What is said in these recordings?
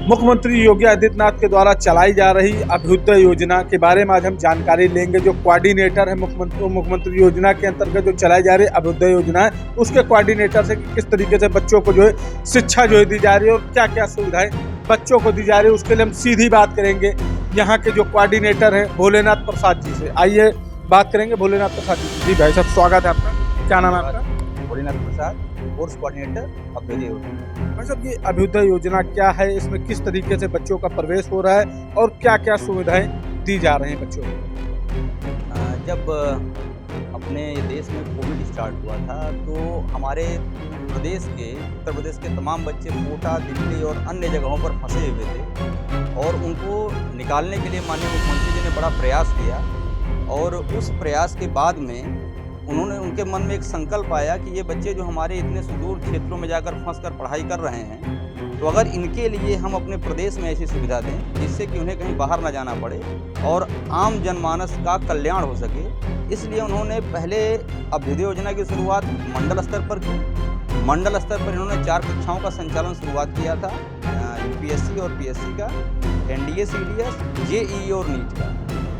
मुख्यमंत्री योगी आदित्यनाथ के द्वारा चलाई जा रही अभ्युदय योजना के बारे में आज हम जानकारी लेंगे। जो कोऑर्डिनेटर है मुख्यमंत्री योजना के अंतर्गत जो चलाई जा रही अभ्युदय योजना है, उसके कोऑर्डिनेटर से किस तरीके से बच्चों को जो है शिक्षा जो है दी जा रही है और क्या क्या सुविधाएं बच्चों को दी जा रही है, उसके लिए हम सीधी बात करेंगे यहाँ के जो कोऑर्डिनेटर हैं भोलेनाथ प्रसाद जी से। आइए बात करेंगे भोलेनाथ प्रसाद जी। जी भाई साहब, स्वागत है आपका। क्या नाम है आपका? भोलेनाथ प्रसाद, कोर्स कोऑर्डिनेटर अभ्युदय योजना। भाई साहब, ये अभ्युदय योजना क्या है, इसमें किस तरीके से बच्चों का प्रवेश हो रहा है और क्या क्या सुविधाएं दी जा रही हैं बच्चों को? जब अपने देश में कोविड स्टार्ट हुआ था तो हमारे प्रदेश के उत्तर प्रदेश के तमाम बच्चे कोटा, दिल्ली और अन्य जगहों पर फंसे हुए थे और उनको निकालने के लिए माननीय मुख्यमंत्री जी ने बड़ा प्रयास किया। और उस प्रयास के बाद में उनके मन में एक संकल्प आया कि ये बच्चे जो हमारे इतने सुदूर क्षेत्रों में जाकर फंस कर पढ़ाई कर रहे हैं, तो अगर इनके लिए हम अपने प्रदेश में ऐसी सुविधा दें जिससे कि उन्हें कहीं बाहर ना जाना पड़े और आम जनमानस का कल्याण हो सके, इसलिए उन्होंने पहले अभ्युदय योजना की शुरुआत मंडल स्तर पर की। मंडल स्तर पर इन्होंने 4 कक्षाओं का संचालन शुरुआत किया था, यूपीएससी और पीएससी का, एनडीए, सीडीएस, जेईई और नीट का।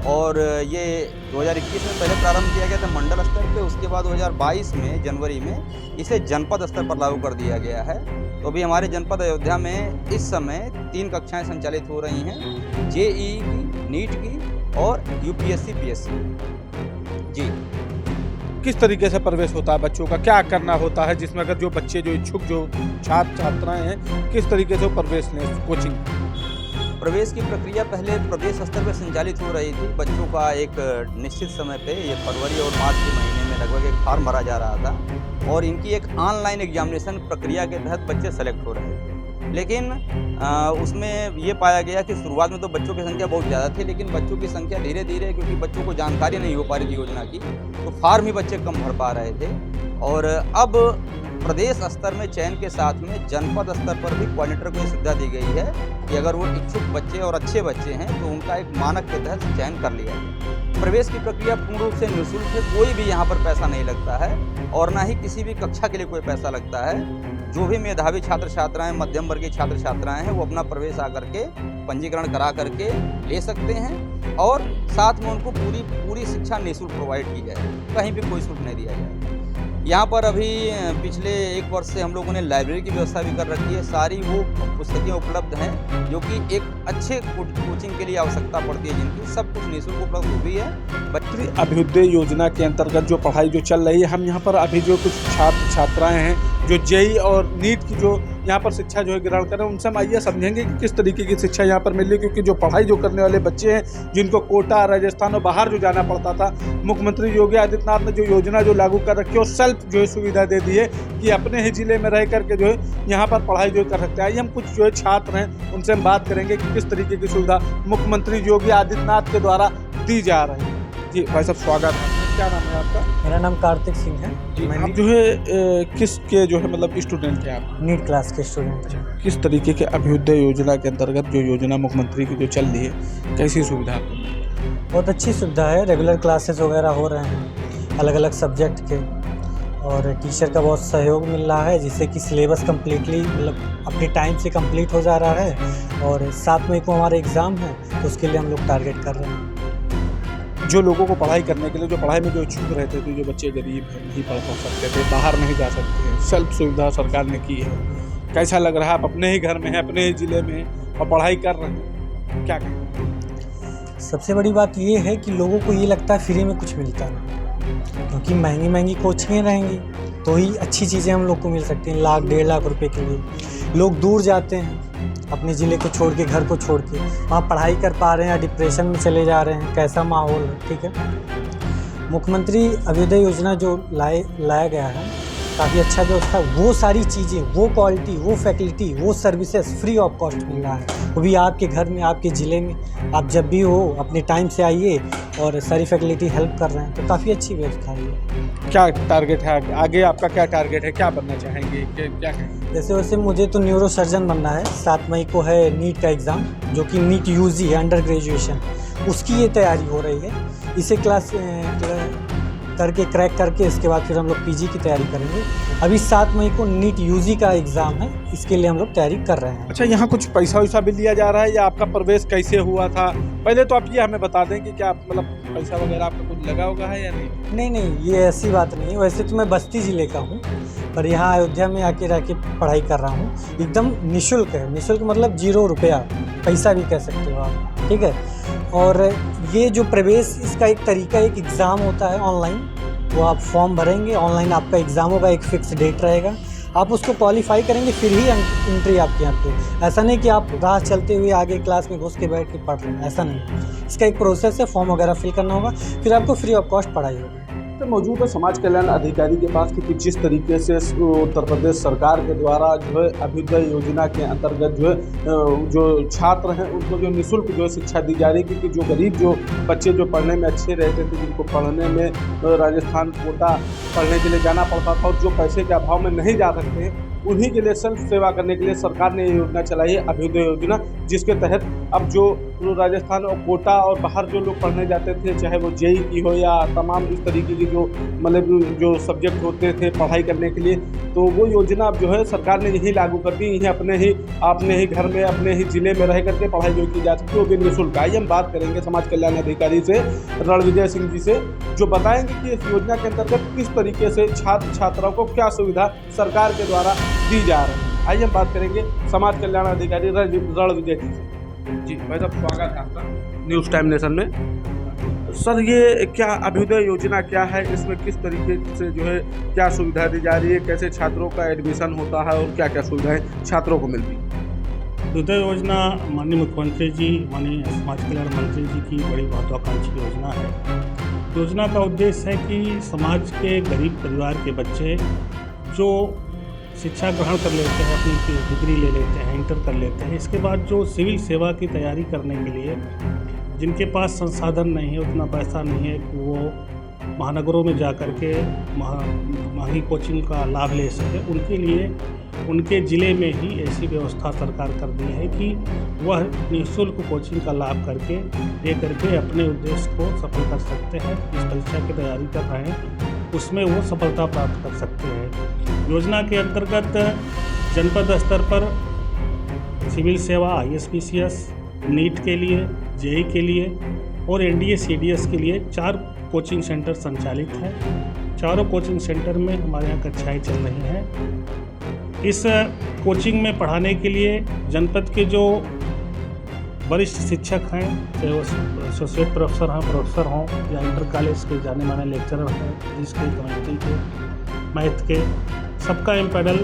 और ये 2021 में पहले प्रारंभ किया गया था मंडल स्तर पे, उसके बाद 2022 में जनवरी में इसे जनपद स्तर पर लागू कर दिया गया है। तो अभी हमारे जनपद अयोध्या में इस समय 3 कक्षाएं संचालित हो रही हैं, जेईई की, नीट की और यूपीएससी पीएससी। जी, किस तरीके से प्रवेश होता है बच्चों का, क्या करना होता है जिसमें अगर जो बच्चे जो इच्छुक जो छात्र छात्राएं हैं किस तरीके से प्रवेश लें कोचिंग? प्रवेश की प्रक्रिया पहले प्रदेश स्तर पर संचालित हो रही थी। बच्चों का एक निश्चित समय पे, ये फरवरी और मार्च के महीने में लगभग एक फॉर्म भरा जा रहा था और इनकी एक ऑनलाइन एग्जामिनेशन प्रक्रिया के तहत बच्चे सेलेक्ट हो रहे थे। लेकिन उसमें ये पाया गया कि शुरुआत में तो बच्चों की संख्या बहुत ज़्यादा थी, लेकिन बच्चों की संख्या धीरे धीरे, क्योंकि बच्चों को जानकारी नहीं हो पा रही थी योजना की, तो फॉर्म ही बच्चे कम भर पा रहे थे। और अब प्रदेश स्तर में चयन के साथ में जनपद स्तर पर भी कोऑर्डिनेटर को ये सुविधा दी गई है कि अगर वो इच्छुक बच्चे और अच्छे बच्चे हैं तो उनका एक मानक के तहत चयन कर लिया है। प्रवेश की प्रक्रिया पूर्ण रूप से निःशुल्क है, कोई भी यहाँ पर पैसा नहीं लगता है और ना ही किसी भी कक्षा के लिए कोई पैसा लगता है। जो भी मेधावी छात्र छात्राएं, मध्यम वर्गीय छात्र छात्राएं हैं, वो अपना प्रवेश आकर के पंजीकरण करा करके ले सकते हैं और साथ में उनको पूरी शिक्षा निःशुल्क प्रोवाइड की जाए, कहीं भी कोई शुल्क नहीं दिया जाए। यहाँ पर अभी पिछले 1 वर्ष से हम लोगों ने लाइब्रेरी की व्यवस्था भी कर रखी है। सारी वो पुस्तकें उपलब्ध हैं जो कि एक अच्छे कोचिंग के लिए आवश्यकता पड़ती है, जिनकी सब कुछ निःशुल्क उपलब्ध हुई है। अभ्युदय योजना के अंतर्गत जो पढ़ाई जो चल रही है, हम यहाँ पर अभी जो कुछ छात्र छात्राएं हैं जो जेईई और नीट की जो यहाँ पर शिक्षा जो है ग्रहण कर रहे हैं, उनसे हम आइए समझेंगे कि किस तरीके की शिक्षा यहाँ पर मिल रही है। क्योंकि जो पढ़ाई जो करने वाले बच्चे हैं जिनको कोटा, राजस्थान और बाहर जो जाना पड़ता था, मुख्यमंत्री योगी आदित्यनाथ ने जो योजना जो लागू कर रखी है और सेल्फ जो है सुविधा दे दी है कि अपने ही जिले में रह करके जो है यहाँ पर पढ़ाई जो कर सकते हैं। आइए हम कुछ जो है छात्र हैं उनसे हम बात करेंगे कि किस तरीके की सुविधा मुख्यमंत्री योगी आदित्यनाथ के द्वारा दी जा रही है। जी भाई साहब, स्वागत है। क्या नाम है आपका? मेरा नाम कार्तिक सिंह है। आप जो है किसके जो है मतलब स्टूडेंट हैं आप? नीट क्लास के स्टूडेंट हैं। किस तरीके के अभ्युदय योजना के अंतर्गत जो योजना मुख्यमंत्री की जो चल रही है, कैसी सुविधा आपको? बहुत अच्छी सुविधा है। रेगुलर क्लासेस वगैरह हो रहे हैं अलग अलग सब्जेक्ट के और टीचर का बहुत सहयोग मिल रहा है, जिससे कि सिलेबस कम्प्लीटली मतलब अपने टाइम से कंप्लीट हो जा रहा है। और 7 मई को हमारा एग्ज़ाम है तो उसके लिए हम लोग टारगेट कर रहे हैं। जो लोगों को पढ़ाई करने के लिए, जो पढ़ाई में जो इच्छुक रहते थे, जो बच्चे गरीब नहीं पढ़ सकते थे, बाहर नहीं जा सकते हैं, सेल्फ सुविधा सरकार ने की है। कैसा लग रहा है? आप अपने ही घर में हैं, अपने ही ज़िले में हैं और पढ़ाई कर रहे हैं, क्या कहें? सबसे बड़ी बात ये है कि लोगों को ये लगता है फ्री में कुछ मिलता नहीं, क्योंकि महंगी महंगी कोचिंगें रहेंगी तो ही अच्छी चीज़ें हम लोग को मिल सकती हैं। 1 लाख 1.5 लाख रुपए के लिए लोग दूर जाते हैं, अपने ज़िले को छोड़ के, घर को छोड़ के, वहाँ पढ़ाई कर पा रहे हैं या डिप्रेशन में चले जा रहे हैं। कैसा माहौल है, ठीक है। मुख्यमंत्री अभ्युदय योजना जो लाया गया है काफ़ी अच्छा व्यवस्था, वो सारी चीज़ें, वो क्वालिटी, वो फैकल्टी, वो सर्विसेज फ्री ऑफ कॉस्ट मिल रहा है, वो भी आपके घर में, आपके ज़िले में। आप जब भी हो अपने टाइम से आइए और सारी फैकल्टी हेल्प कर रहे हैं, तो काफ़ी अच्छी व्यवस्था है। क्या टारगेट है आगे आपका? क्या टारगेट है, क्या बनना चाहेंगे, क्या कहेंगे? जैसे वैसे मुझे तो न्यूरो सर्जन बनना है। 7 मई को है नीट का एग्ज़ाम, जो कि नीट यूजी है, अंडर ग्रेजुएशन, उसकी ये तैयारी हो रही है। इसे करके क्रैक करके इसके बाद फिर हम लोग पीजी की तैयारी करेंगे। अभी 7 मई को नीट यूजी का एग्ज़ाम है, इसके लिए हम लोग तैयारी कर रहे हैं। अच्छा, यहाँ कुछ पैसा वैसा भी लिया जा रहा है या आपका प्रवेश कैसे हुआ था? पहले तो आप ये हमें बता दें कि क्या मतलब पैसा वगैरह आपका कुछ लगा होगा है या नहीं? नहीं, ये ऐसी बात नहीं है। वैसे तो मैं बस्ती ज़िले का हूँ, पर यहाँ अयोध्या में आके रह के पढ़ाई कर रहा हूँ। एकदम निःशुल्क है। निःशुल्क मतलब 0 रुपया, पैसा भी कह सकते हो आप, ठीक है। और ये जो प्रवेश, इसका एक तरीका, एक एग्ज़ाम होता है ऑनलाइन, वो आप फॉर्म भरेंगे, ऑनलाइन आपका एग्ज़ाम होगा, एक फ़िक्स डेट रहेगा, आप उसको क्वालिफाई करेंगे फिर ही एंट्री आपके यहाँ पे। ऐसा नहीं कि आप राह चलते हुए आगे क्लास में घुस के बैठ के पढ़ रहे हैं, ऐसा नहीं। इसका एक प्रोसेस है, फॉर्म वगैरह फिल करना होगा, फिर आपको फ्री ऑफ कॉस्ट पढ़ाई होगी। तो मौजूद है समाज कल्याण अधिकारी के पास कि जिस तरीके से उत्तर प्रदेश सरकार के द्वारा जो है अभ्युदय योजना के अंतर्गत जो है जो छात्र हैं उनको जो निःशुल्क जो है शिक्षा दी जा रही है, क्योंकि जो गरीब जो बच्चे जो पढ़ने में अच्छे रहते थे, जिनको पढ़ने में राजस्थान कोटा पढ़ने के लिए जाना पड़ता था और जो पैसे के अभाव में नहीं जा सकते हैं, उन्हीं के लिए सेल्फ सेवा करने के लिए सरकार ने ये योजना चलाई है, अभ्युदय योजना, जिसके तहत अब जो राजस्थान और कोटा और बाहर जो लोग पढ़ने जाते थे, चाहे वो जेई की हो या तमाम इस तरीके की जो मतलब जो सब्जेक्ट होते थे पढ़ाई करने के लिए, तो वो योजना अब जो है सरकार ने यही लागू कर दी। यहीं अपने ही घर में, अपने ही ज़िले में रह करके पढ़ाई जो की जा सकती है वो भी निःशुल्क। आइए हम बात करेंगे समाज कल्याण अधिकारी से, रणविजय सिंह जी से, जो बताएंगे कि इस योजना के अंतर्गत किस तरीके से छात्र छात्राओं को क्या सुविधा सरकार के द्वारा दी जा रही है। आइए हम बात करेंगे समाज कल्याण अधिकारी रणविजय जी से। जी भाई साहब, स्वागत है आपका न्यूज़ टाइम नेशन में। सर, ये क्या अभ्युदय योजना क्या है, इसमें किस तरीके से जो है क्या सुविधा दी जा रही है, कैसे छात्रों का एडमिशन होता है और क्या क्या सुविधाएं छात्रों को मिलती है? अभ्युदय योजना माननीय मुख्यमंत्री जी, माननीय समाज कल्याण मंत्री जी की बड़ी महत्वाकांक्षी योजना है। योजना का उद्देश्य है कि समाज के गरीब परिवार के बच्चे जो शिक्षा ग्रहण कर लेते हैं, अपनी डिग्री ले लेते हैं, इंटर कर लेते हैं, इसके बाद जो सिविल सेवा की तैयारी करने के लिए जिनके पास संसाधन नहीं है, उतना पैसा नहीं है कि वो महानगरों में जा कर के महंगी कोचिंग का लाभ ले सके, उनके लिए उनके ज़िले में ही ऐसी व्यवस्था सरकार कर दी है कि वह निःशुल्क कोचिंग का लाभ करके ले करके अपने उद्देश्य को सफल कर सकते हैं। जिस परीक्षा की तैयारी कर रहे हैं उसमें वो सफलता प्राप्त कर सकते हैं। योजना के अंतर्गत जनपद स्तर पर सिविल सेवा, ISPCS, नीट के लिए, जेई के लिए और NDA CDS के लिए 4 कोचिंग सेंटर संचालित हैं। चारों कोचिंग सेंटर में हमारे यहाँ कक्षाएँ चल रही हैं। इस कोचिंग में पढ़ाने के लिए जनपद के जो वरिष्ठ शिक्षक हैं, चाहे वो एसोसिएट प्रोफेसर हों या इंटर कॉलेज के जाने माने लेक्चरर हैं, फिजिक्स के, केमिस्ट्री के, मैथ के, सबका एम्पैनल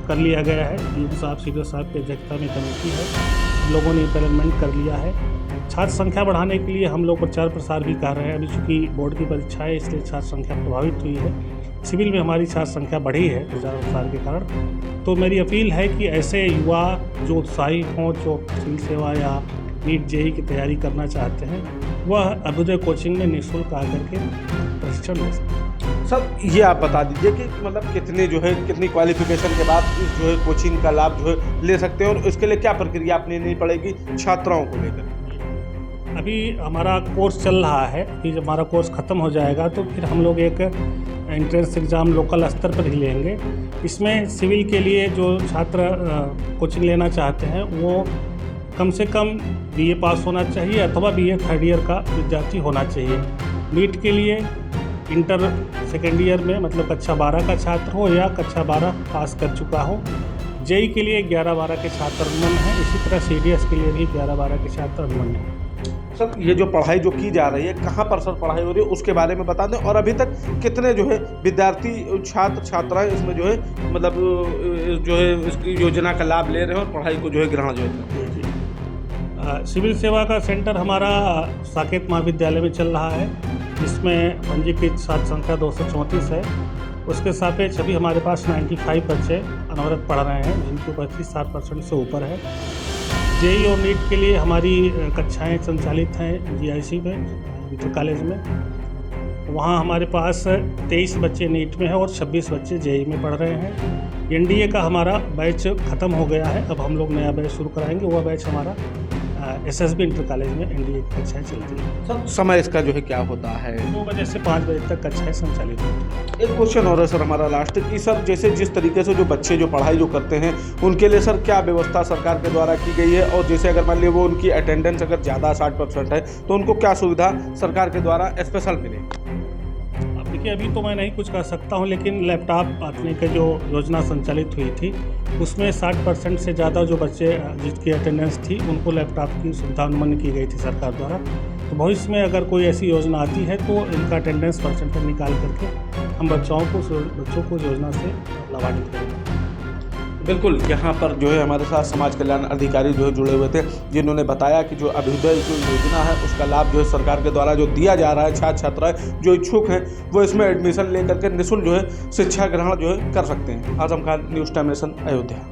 कर लिया गया है। DM साहब, CDO साहब की अध्यक्षता में कमेटी है, लोगों ने एम्पैनलमेंट कर लिया है। छात्र संख्या बढ़ाने के लिए हम लोग प्रचार प्रसार भी कर रहे हैं। अभी चूँकि बोर्ड की परीक्षा है, इसलिए छात्र संख्या प्रभावित हुई है। सिविल में हमारी छात्र संख्या बढ़ी है प्रचार प्रसार के कारण। तो मेरी अपील है कि ऐसे युवा जो उत्साही हों, जो सिविल सेवा या नीट जेई की तैयारी करना चाहते हैं, वह अभ्युदय कोचिंग में निःशुल्क आकर के प्रशिक्षण ले सकते हैं। सर, ये आप बता दीजिए कि मतलब कितनी क्वालिफिकेशन के बाद इस जो है कोचिंग का लाभ जो है ले सकते हैं और इसके लिए क्या प्रक्रिया अपनानी पड़ेगी छात्राओं को लेकर? अभी हमारा कोर्स चल रहा है, कि जब हमारा कोर्स ख़त्म हो जाएगा तो फिर हम लोग एक एंट्रेंस एग्ज़ाम लोकल स्तर पर ही लेंगे। इसमें सिविल के लिए जो छात्र कोचिंग लेना चाहते हैं वो कम से कम BA पास होना चाहिए अथवा BA 3rd ईयर का विद्यार्थी होना चाहिए। नीट के लिए इंटर 2nd ईयर में मतलब कक्षा 12 का छात्र हो या कक्षा 12 पास कर चुका हो। जेई के लिए 11-12 के छात्र अनुमन हैं, इसी तरह CDS के लिए भी 11-12 के छात्र अनुमन हैं। सर, ये जो पढ़ाई जो की जा रही है, कहाँ पर सर पढ़ाई हो रही है उसके बारे में बता दें, और अभी तक कितने जो है विद्यार्थी छात्र छात्राएं इसमें जो है मतलब जो है इस योजना का लाभ ले रहे हैं और पढ़ाई को जो है ग्रहण जो है। सिविल सेवा का सेंटर हमारा साकेत महाविद्यालय में चल रहा है, जिसमें पंजीकृत छात्र संख्या 234 है। उसके सापेक्ष अभी हमारे पास 95 बच्चे अनवरत पढ़ रहे हैं, जिनकी उपस्थिति 60% से ऊपर है। जेई और नीट के लिए हमारी कक्षाएं संचालित हैं GIC में, इंटर कॉलेज में। वहाँ हमारे पास 23 बच्चे नीट में हैं और 26 बच्चे जेई में पढ़ रहे हैं। NDA का हमारा बैच ख़त्म हो गया है, अब हम लोग नया बैच शुरू कराएंगे। वह बैच हमारा एसएसबी इंटर कॉलेज में एनडीए की कक्षाएँ चलती हैं। सर समय इसका जो है क्या होता है? 2 बजे से 5 बजे तक कक्षाएँ संचालित होती हैं। एक क्वेश्चन और है सर हमारा लास्ट कि सर जैसे जिस तरीके से जो बच्चे जो पढ़ाई जो करते हैं उनके लिए सर क्या व्यवस्था सरकार के द्वारा की गई है, और जैसे अगर मान लीजिए वो उनकी अटेंडेंस अगर ज़्यादा 60% है तो उनको क्या सुविधा सरकार के द्वारा स्पेशल मिलेगी? अब देखिए, अभी तो मैं नहीं कुछ कर सकता हूँ, लेकिन लैपटॉप बांटने की जो योजना संचालित हुई थी उसमें 60% से ज़्यादा जो बच्चे जिसकी अटेंडेंस थी उनको लैपटॉप की सुविधा अनुमति की गई थी सरकार द्वारा। तो भविष्य में अगर कोई ऐसी योजना आती है तो इनका अटेंडेंस परसेंटेज निकाल करके हम बच्चों को योजना से लाभान्वित करेंगे। बिल्कुल, यहाँ पर जो है हमारे साथ समाज कल्याण अधिकारी जो है जुड़े हुए थे, जिन्होंने बताया कि जो अभ्युदय जो योजना है उसका लाभ जो है सरकार के द्वारा जो दिया जा रहा है, छात्र छात्राएं जो इच्छुक हैं वो इसमें एडमिशन लेकर के निःशुल्क जो है शिक्षा ग्रहण जो है कर सकते हैं। Azam Khan, News Time Nation, Ayodhya.